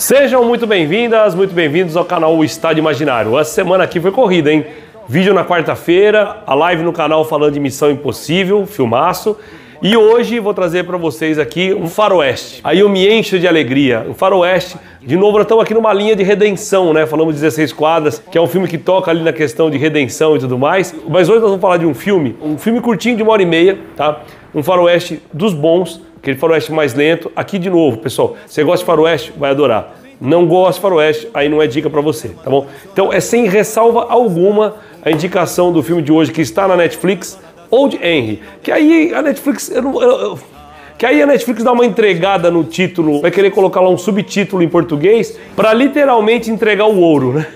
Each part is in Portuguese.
Sejam muito bem-vindas, muito bem-vindos ao canal O Estádio Imaginário. Essa semana aqui foi corrida, hein? Vídeo na quarta-feira, a live no canal falando de Missão Impossível, filmaço. E hoje vou trazer para vocês aqui um faroeste. Aí eu me encho de alegria. Um faroeste, de novo, nós estamos aqui numa linha de redenção, né? Falamos de 16 quadras, que é um filme que toca ali na questão de redenção e tudo mais. Mas hoje nós vamos falar de um filme curtinho de 1h30, tá? Um faroeste dos bons, aquele faroeste mais lento. Aqui de novo, pessoal, você gosta de faroeste? Vai adorar. Não gosta de faroeste, aí não é dica pra você, tá bom? Então é sem ressalva alguma a indicação do filme de hoje que está na Netflix, Old Henry. Que aí a Netflix, dá uma entregada no título, vai querer colocar lá um subtítulo em português pra literalmente entregar o ouro, né?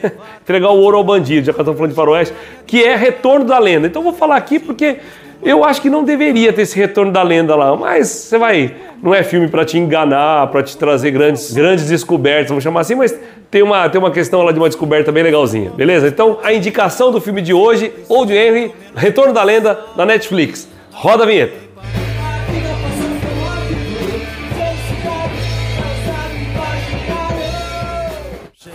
Entregar o ouro ao bandido, já que estamos falando de faroeste, que é Retorno da Lenda. Então eu vou falar aqui porque eu acho que não deveria ter esse Retorno da Lenda lá, mas você vai... Não é filme para te enganar, para te trazer grandes descobertas, vamos chamar assim, mas tem uma questão lá de uma descoberta bem legalzinha, beleza? Então, a indicação do filme de hoje, Old Henry, Retorno da Lenda, na Netflix. Roda a vinheta.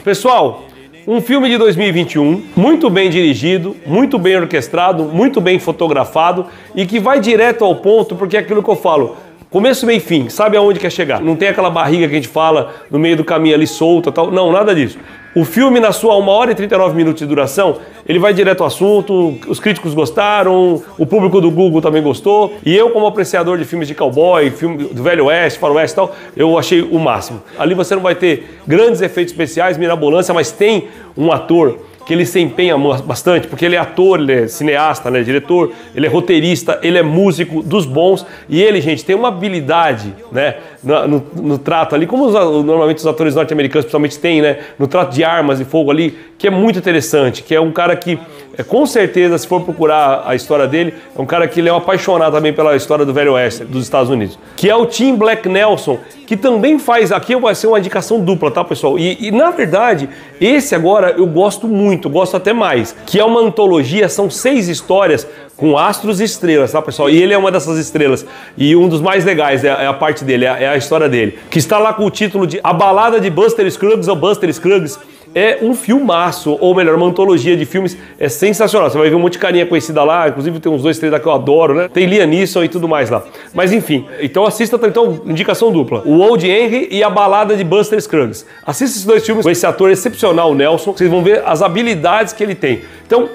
Pessoal, um filme de 2021, muito bem dirigido, muito bem orquestrado, muito bem fotografado e que vai direto ao ponto, porque é aquilo que eu falo, começo, meio e fim, sabe aonde quer chegar. Não tem aquela barriga que a gente fala no meio do caminho ali solta, tal. Não, nada disso. O filme, na sua 1h e 39 minutos de duração, ele vai direto ao assunto, os críticos gostaram, o público do Google também gostou, e eu, como apreciador de filmes de cowboy, filme do Velho Oeste, Faroeste e tal, eu achei o máximo. Ali você não vai ter grandes efeitos especiais, mirabolância, mas tem um ator que ele se empenha bastante, porque ele é ator, ele é cineasta, né, diretor, ele é roteirista, ele é músico dos bons, e ele, gente, tem uma habilidade, né, no trato ali, como normalmente os atores norte-americanos principalmente têm, né, no trato de armas e fogo ali, que é muito interessante, que é um cara que, com certeza, se for procurar a história dele, é um cara que ele é um apaixonado também pela história do Velho Oeste, dos Estados Unidos, que é o Tim Black Nelson, que também faz, aqui vai ser uma indicação dupla, tá, pessoal? E na verdade, esse agora eu gosto muito, gosto até mais, que é uma antologia, são 6 histórias com astros e estrelas, tá, pessoal? E ele é uma dessas estrelas, e um dos mais legais é a parte dele, é a história dele, que está lá com o título de A Balada de Buster Scruggs ou Buster Scruggs. É um filmaço, ou melhor, uma antologia de filmes, é sensacional. Você vai ver um monte de carinha conhecida lá, inclusive tem uns 2, 3 lá que eu adoro, né? Tem Liam Neeson e tudo mais lá. Mas enfim, então assista, então, indicação dupla. O Old Henry e A Balada de Buster Scruggs. Assista esses 2 filmes com esse ator excepcional, o Nelson, vocês vão ver as habilidades que ele tem. Então,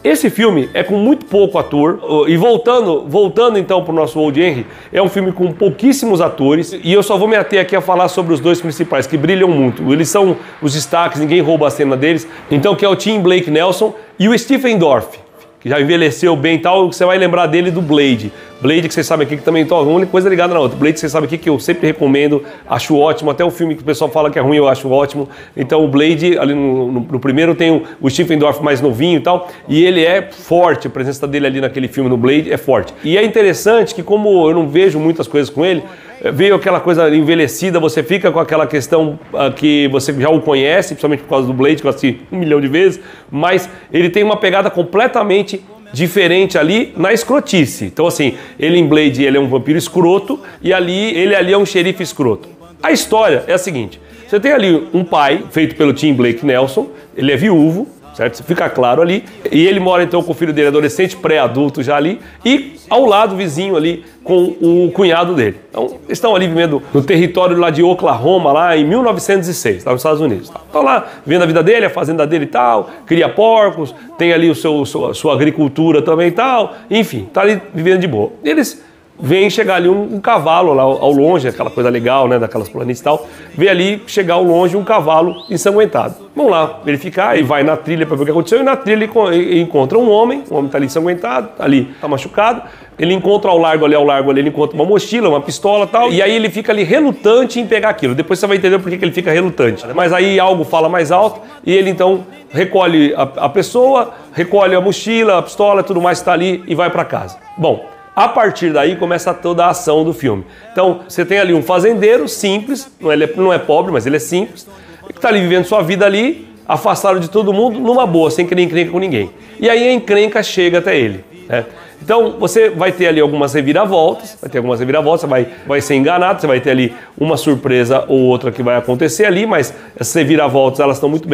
esse filme é com muito pouco ator, e voltando então para o nosso Old Henry, é um filme com pouquíssimos atores, e eu só vou me ater aqui a falar sobre os 2 principais, que brilham muito. Eles são os destaques, ninguém rouba a cena deles, então que é o Tim Blake Nelson e o Stephen Dorff, que já envelheceu bem e tal, você vai lembrar dele do Blade. Blade, que vocês sabem aqui que também uma única coisa ligada na outra. Blade, vocês sabem aqui que eu sempre recomendo, acho ótimo, até o filme que o pessoal fala que é ruim eu acho ótimo. Então o Blade, ali no primeiro tem o Stephen Dorff mais novinho e tal, e ele é forte, a presença dele ali naquele filme no Blade é forte. E é interessante que, como eu não vejo muitas coisas com ele, veio aquela coisa envelhecida, você fica com aquela questão que você já o conhece, principalmente por causa do Blade, que eu assisti 1 milhão de vezes, mas ele tem uma pegada completamente diferente ali na escrotice. Então assim, ele em Blade ele é um vampiro escroto e ele ali é um xerife escroto. A história é a seguinte, você tem ali um pai, feito pelo Tim Blake Nelson, ele é viúvo, certo? Fica claro ali. E ele mora então com o filho dele, adolescente, pré-adulto já ali, e ao lado, vizinho ali, com o cunhado dele. Então, eles estão ali vivendo no território lá de Oklahoma, lá em 1906, lá nos Estados Unidos. Estão lá vivendo a vida dele, a fazenda dele e tal, cria porcos, tem ali sua agricultura também e tal, enfim, tá ali vivendo de boa. Eles vem chegar ali um cavalo lá ao longe, aquela coisa legal, né, daquelas planícies e tal, vê ali chegar ao longe um cavalo ensanguentado. Vamos lá verificar, e vai na trilha para ver o que aconteceu, e na trilha ele encontra um homem tá ali ensanguentado, ali tá machucado, ele encontra ao largo ali, ele encontra uma mochila, uma pistola e tal, e aí ele fica ali relutante em pegar aquilo. Depois você vai entender por que ele fica relutante. Mas aí algo fala mais alto, e ele então recolhe a pessoa, recolhe a mochila, a pistola, tudo mais que tá ali, e vai para casa. Bom, a partir daí começa toda a ação do filme. Então, você tem ali um fazendeiro simples, não é pobre, mas ele é simples, que está ali vivendo sua vida ali, afastado de todo mundo, numa boa, sem querer encrenca com ninguém. E aí a encrenca chega até ele, né? Então você vai ter ali algumas reviravoltas, você vai ser enganado, você vai ter ali uma surpresa ou outra que vai acontecer ali, mas essas reviravoltas elas estão muito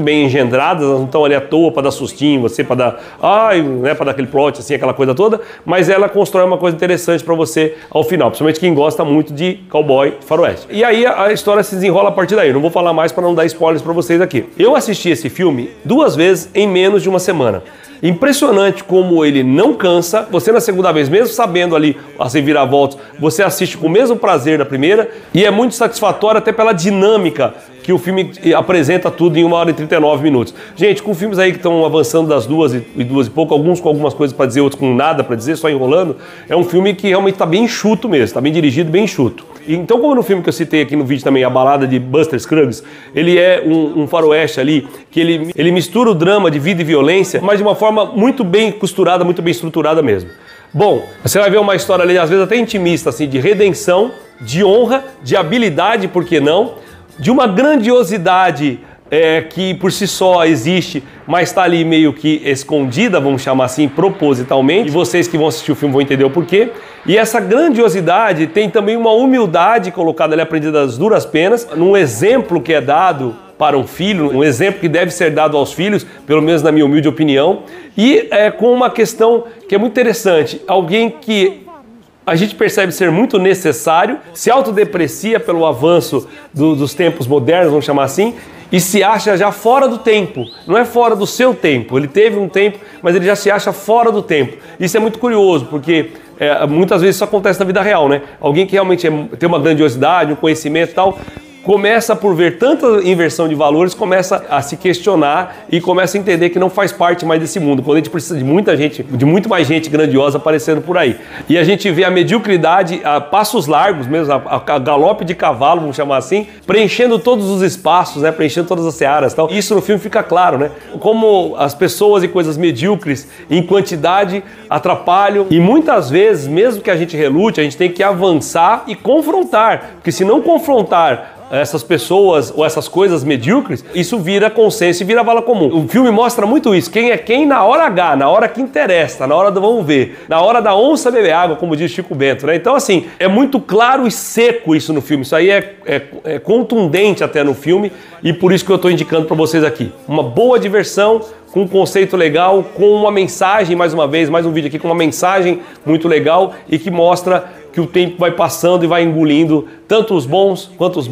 bem engendradas, elas não estão ali à toa para dar sustinho em você, para dar, para dar aquele plot, assim, aquela coisa toda, mas ela constrói uma coisa interessante para você ao final, principalmente quem gosta muito de cowboy faroeste. E aí a história se desenrola a partir daí. Eu não vou falar mais para não dar spoilers para vocês aqui. Eu assisti esse filme 2 vezes em menos de uma semana. Impressionante como ele não cansa. Você na segunda vez, mesmo sabendo ali as reviravoltas, você assiste com o mesmo prazer da primeira e é muito satisfatório até pela dinâmica que o filme apresenta tudo em 1h39. Gente, com filmes aí que estão avançando das 2 e pouco, alguns com algumas coisas para dizer, outros com nada para dizer, só enrolando, é um filme que realmente está bem enxuto mesmo, está bem dirigido, bem enxuto. Então, como no filme que eu citei aqui no vídeo também, A Balada de Buster Scruggs, ele é um faroeste ali, que ele mistura o drama de vida e violência, mas de uma forma muito bem costurada, muito bem estruturada mesmo. Bom, você vai ver uma história ali, às vezes até intimista, assim, de redenção, de honra, de habilidade, por que não? De uma grandiosidade que por si só existe, mas está ali meio que escondida, vamos chamar assim, propositalmente. E vocês que vão assistir o filme vão entender o porquê. E essa grandiosidade tem também uma humildade colocada ali, aprendida das duras penas, num exemplo que é dado para um filho, um exemplo que deve ser dado aos filhos, pelo menos na minha humilde opinião, e com uma questão que é muito interessante, alguém que a gente percebe ser muito necessário, se autodeprecia pelo avanço dos tempos modernos, vamos chamar assim, e se acha já fora do tempo. Não é fora do seu tempo, ele teve um tempo, mas ele já se acha fora do tempo. Isso é muito curioso, porque muitas vezes isso acontece na vida real, né? Alguém que realmente tem uma grandiosidade, um conhecimento e tal, começa por ver tanta inversão de valores, começa a se questionar e começa a entender que não faz parte mais desse mundo, quando a gente precisa de muita gente, de muito mais gente grandiosa aparecendo por aí. E a gente vê a mediocridade a passos largos mesmo, a galope de cavalo, vamos chamar assim, preenchendo todos os espaços, né, preenchendo todas as searas e tal. Isso no filme fica claro, né? Como as pessoas e coisas medíocres em quantidade atrapalham e muitas vezes, mesmo que a gente relute, a gente tem que avançar e confrontar, porque se não confrontar essas pessoas ou essas coisas medíocres, isso vira consenso e vira vala comum. O filme mostra muito isso, quem é quem na hora H, na hora que interessa, na hora do vamos ver, na hora da onça beber água, como diz Chico Bento, né? Então assim, é muito claro e seco isso no filme, isso aí é contundente até no filme e por isso que eu estou indicando para vocês aqui. Uma boa diversão, com um conceito legal, com uma mensagem, mais uma vez, mais um vídeo aqui com uma mensagem muito legal e que mostra que o tempo vai passando e vai engolindo tanto os bons quanto os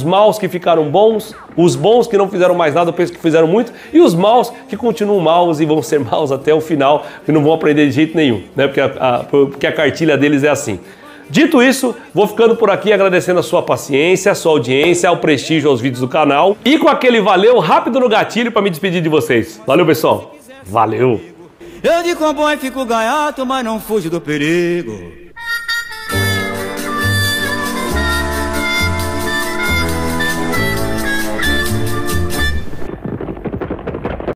maus que ficaram bons, os bons que não fizeram mais nada, eu penso que fizeram muito, e os maus que continuam maus e vão ser maus até o final, que não vão aprender de jeito nenhum, né? Porque a cartilha deles é assim. Dito isso, vou ficando por aqui agradecendo a sua paciência, a sua audiência, ao prestígio aos vídeos do canal e com aquele valeu rápido no gatilho para me despedir de vocês. Valeu, pessoal. Valeu. Eu de comboio fico gaiato, mas não fujo do perigo.